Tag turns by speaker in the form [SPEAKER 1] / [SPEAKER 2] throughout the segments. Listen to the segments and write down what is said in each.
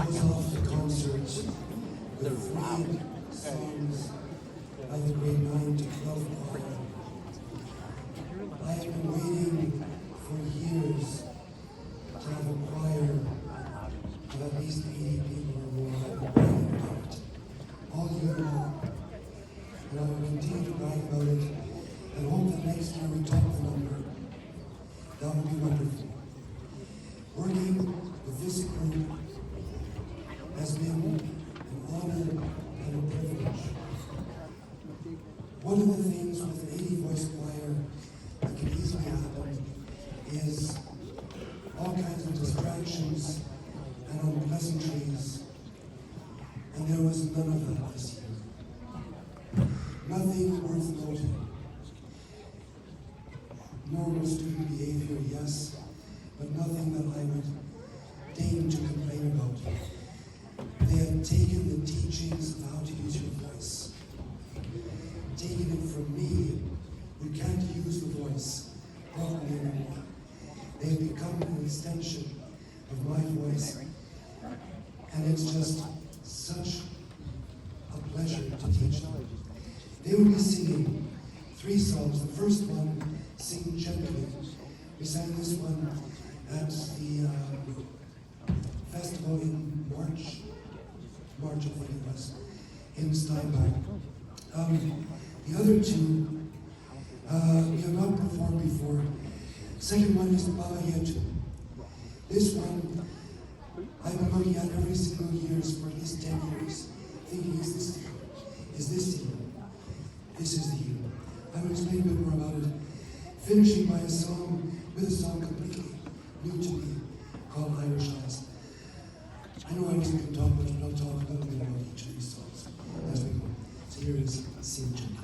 [SPEAKER 1] close off the concert with 3 songs by the grade 9 to 12 choir. I have been waiting for years to have a choir of at least 80 people or more. I've been writing about it all year long, and I will continue to write about it and hope that next year we top the number. That would be wonderful. Working with this group has been an honor and a privilege. One of the things with an 80-voice choir that can easily happen is all kinds of distractions and unpleasantries, and there was none of that this year. Nothing worth noting. Normal student behavior, yes, but nothing that I would deign to complain about. They have taken the teachings of how to use your voice, taken it from me, who can't use the voice properly anymore. They have become an extension of my voice, and it's just such a pleasure to teach them. They will be singing 3 songs. The first one, Sing Gently. We sang this one at the festival in March, I think it was, in Steinbach. The other 2, we have not performed before. Second one is Baba Yetu. This one, I've been looking at every single year for at least 10 years, thinking, is this the year? Is this the year? This is the year. I will explain a bit more about it. Finishing by a song, with a song completely new to me, called Irish Eyes. I know I wasn't going to talk much, but I'll talk a little bit about each of these songs as we go. So here is Sing Gently.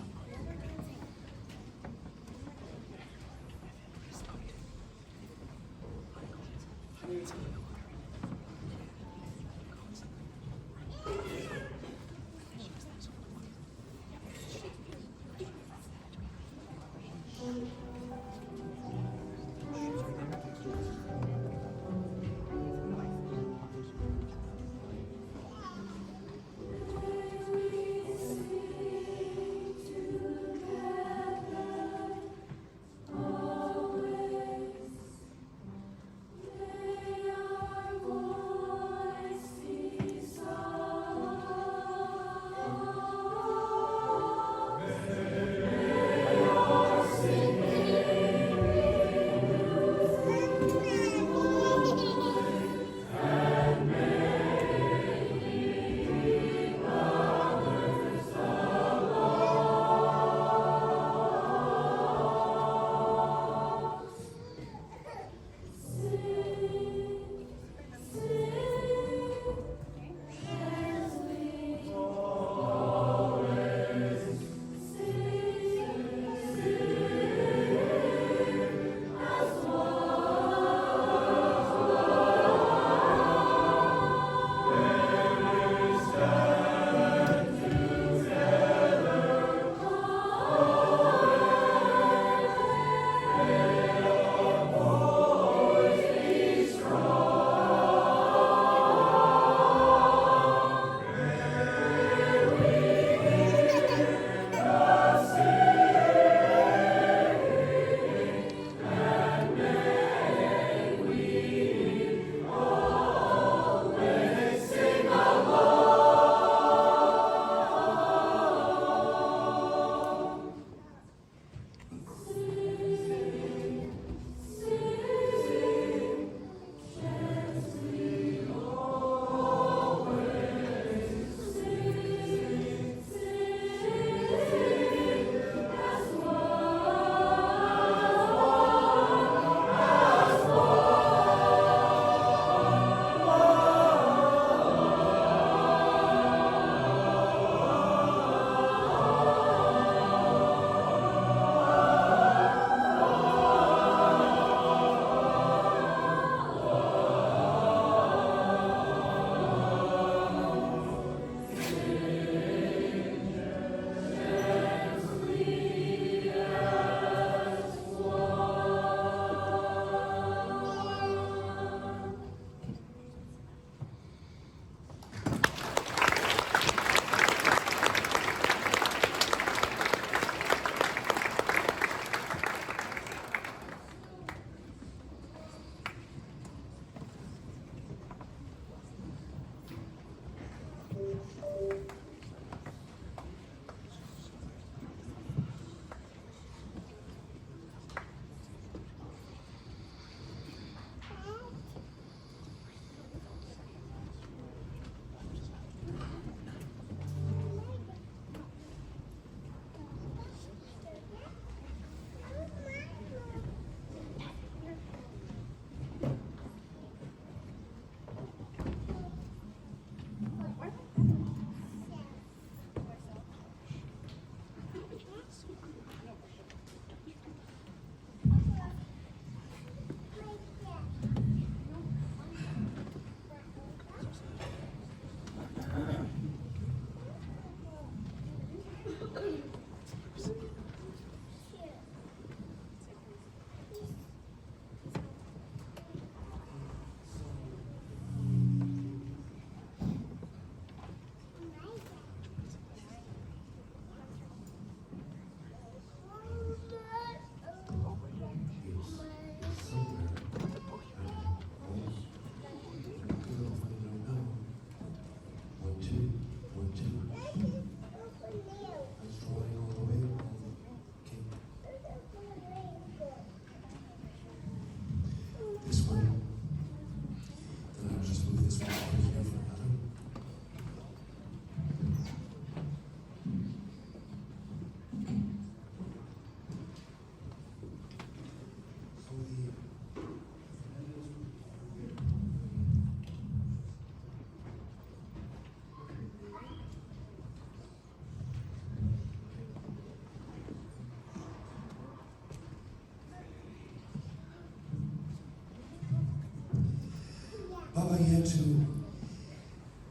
[SPEAKER 1] Yetu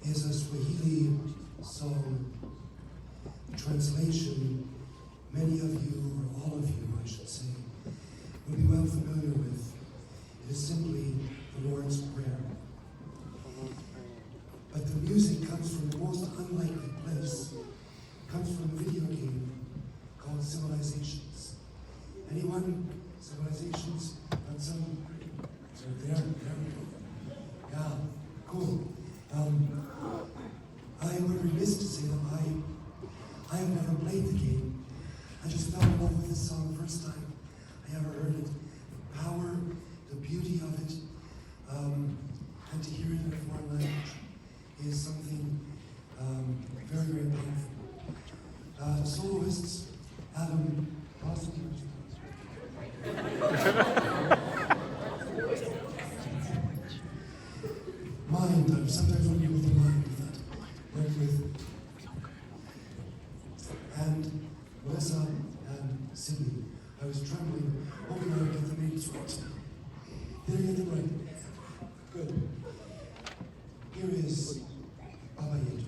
[SPEAKER 1] is a Swahili song translation many of you, or all of you, I should say, will be well familiar with. It is simply the Lord's Prayer. But the music comes from the most unlikely place. It comes from a video game called Civilizations. Anyone? Civilizations? On some? So there we go. Yeah, cool. I would be remiss to say that I have never played the game. I just fell in love with this song the first time I ever heard it. The power, the beauty of it, and to hear it in a foreign language is something very, very powerful. Soloists, Adam, possibly. Mind, I'm sometimes working with the mind that work with. And Melissa and Sydney. I was trembling, hoping I would get the names right. Did I get them right? Good. Here is Baba Yetu.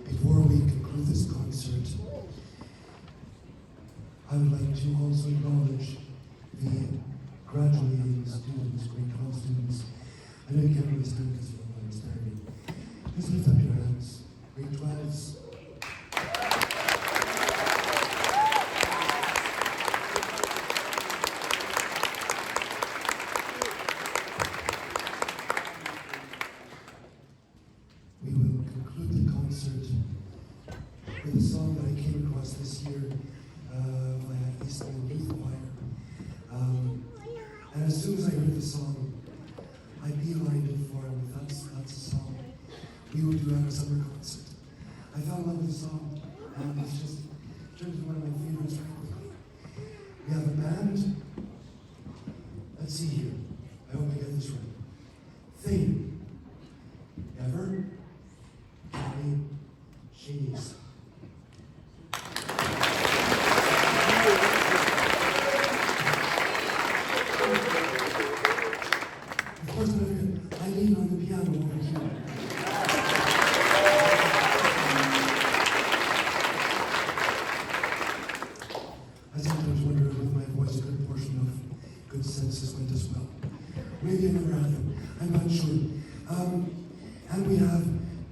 [SPEAKER 1] Before we conclude this concert, I would like to also acknowledge the graduating students, grade 12 students. I know you can't really stand because you don't understand me. Just lift up your hands. Grade 12s. We will conclude the concert with a song that I came across this year via Eastman Youth Choir. And as soon as I heard the song, I beelined it for him. That's a song we will do at a summer concert. I fell in love with the song, and it's just turned into one of my favorites very quickly. We have a band. Let's see here. I hope I get this right. Theme. Ever. Johnny. She's. Of course, I lean on the piano over here. I sometimes wonder if with my voice a good portion of good senses went as well. Maybe another anthem, I'm not sure. And we have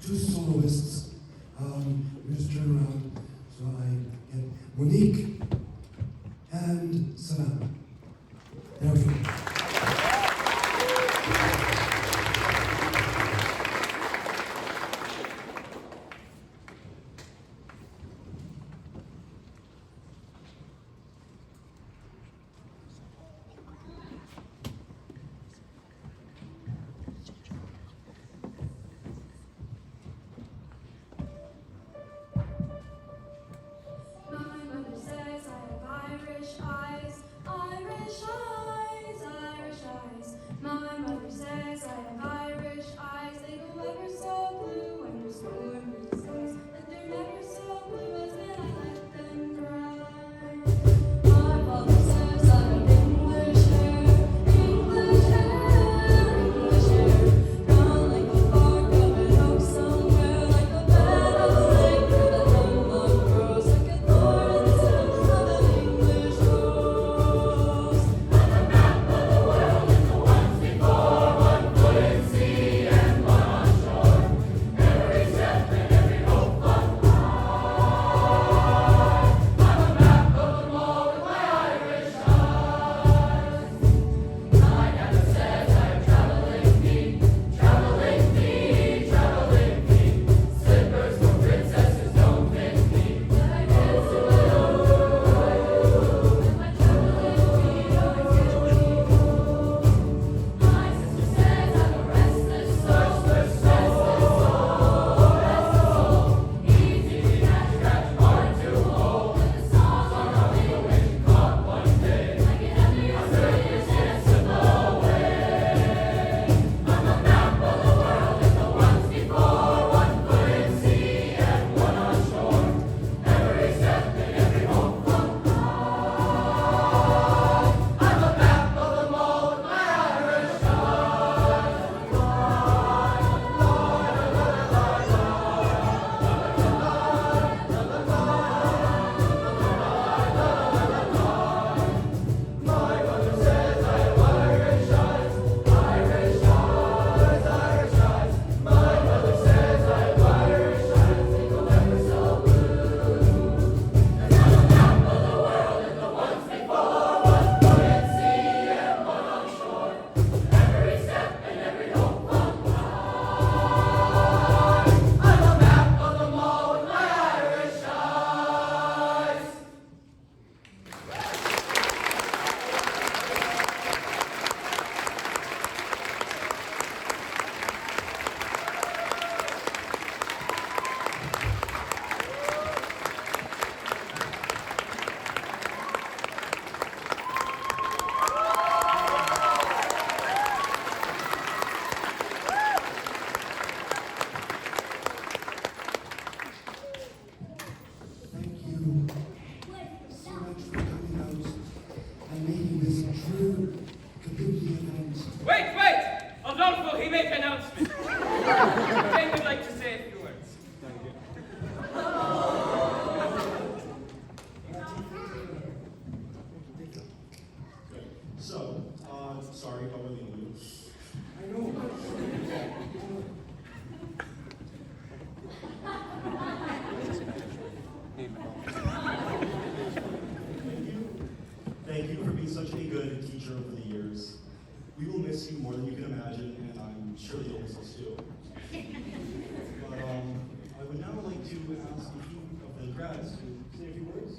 [SPEAKER 1] two soloists. We just turn around so I get Monique and Savannah. There we go.
[SPEAKER 2] My mother says I would like to say a few words.
[SPEAKER 3] So, sorry, how are you?
[SPEAKER 1] I know.
[SPEAKER 3] Thank you for being such a good teacher over the years. We will miss you more than you can imagine, and I'm sure you'll miss us too. But I would now like to ask a few of the grads to say a few words.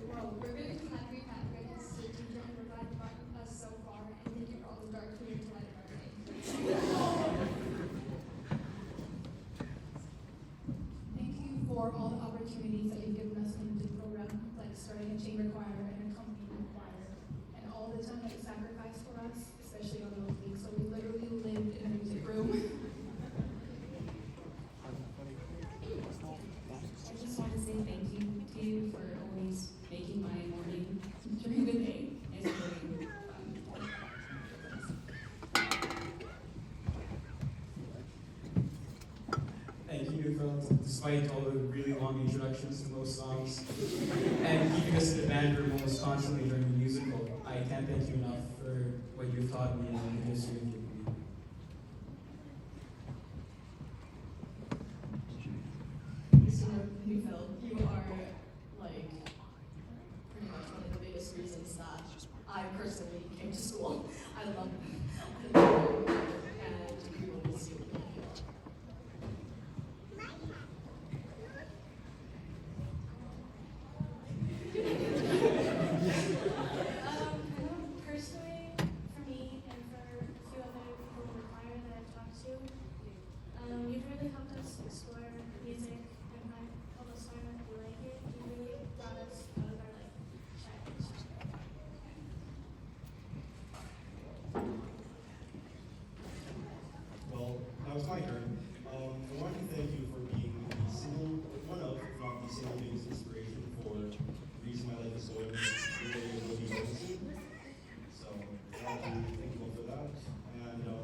[SPEAKER 4] Well, we're really glad we've had you as a teacher and we're glad you brought us so far, and thank you for all the dark humor to light our day. Thank you for all the opportunities that you've given us in the program, like starting a chamber choir and a company choir, and all the time that you sacrificed for us, especially on those weeks. So we literally lived in a music room.
[SPEAKER 5] I just want to say thank you to you for always making my morning during the day and during
[SPEAKER 6] Thank you, Neutral, despite all the really long introductions to most songs, and keeping us in the band room almost constantly during the musical. I can't thank you enough for what you've taught me and the history you've given me.
[SPEAKER 7] Mr. Neufeld, you are like pretty much one of the biggest reasons that I personally came to school. I love you, and we will miss you.
[SPEAKER 4] Personally, for me and for a few other people in the choir that I've talked to, you've really helped us explore music and helped us learn that we like it. You really brought us out of our shadows.
[SPEAKER 3] Well, now it's my turn. I want to thank you for being one of, if not the single biggest inspiration for the reason my life is so everyday will be noticing. So, thank you all for that. And I know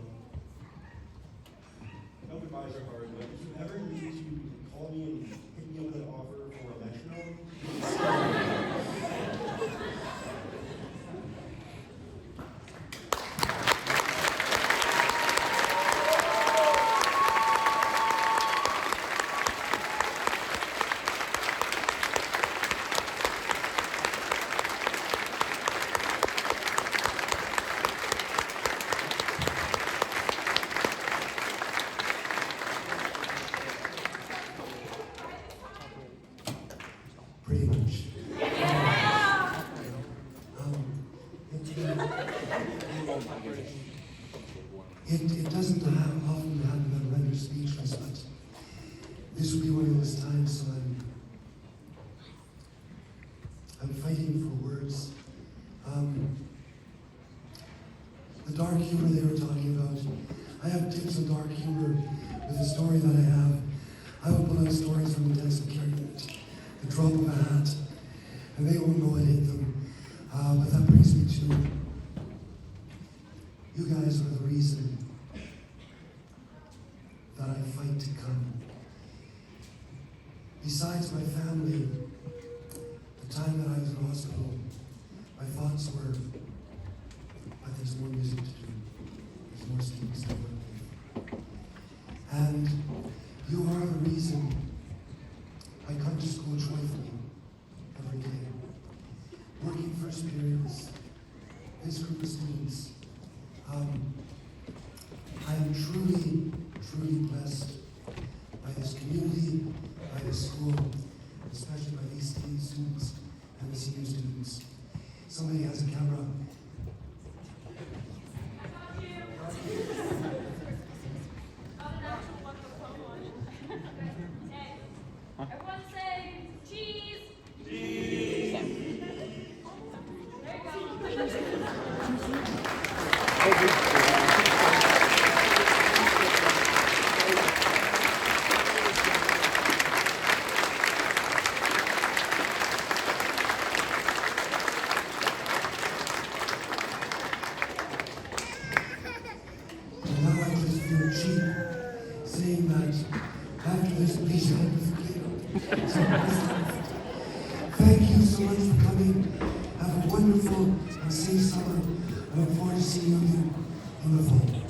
[SPEAKER 3] goodbyes are hard, but if you ever need to call me and hit me up with an offer for a metronome,
[SPEAKER 1] Pretty much. It doesn't often happen that I'm rather speechless, but this will be one of those times, so I'm fighting for words. The dark humor they were talking about, I have tips on dark humor with the story that I have. I will put out stories from intensive care unit, the drop of a hat, and they won't know it hit them. But that brings me to, you guys are the reason that I fight to come. Besides my family, the time that I was in hospital, my thoughts were, but there's more music to do. There's more students to work with. And you are the reason I come to school joyfully every day. Working first periods, this group of students, I am truly, truly blessed by this community, by this school, especially by these teen students and the senior students. Somebody has a camera Thank you so much for coming. Have a wonderful and safe summer. I look forward to seeing you again in the fall.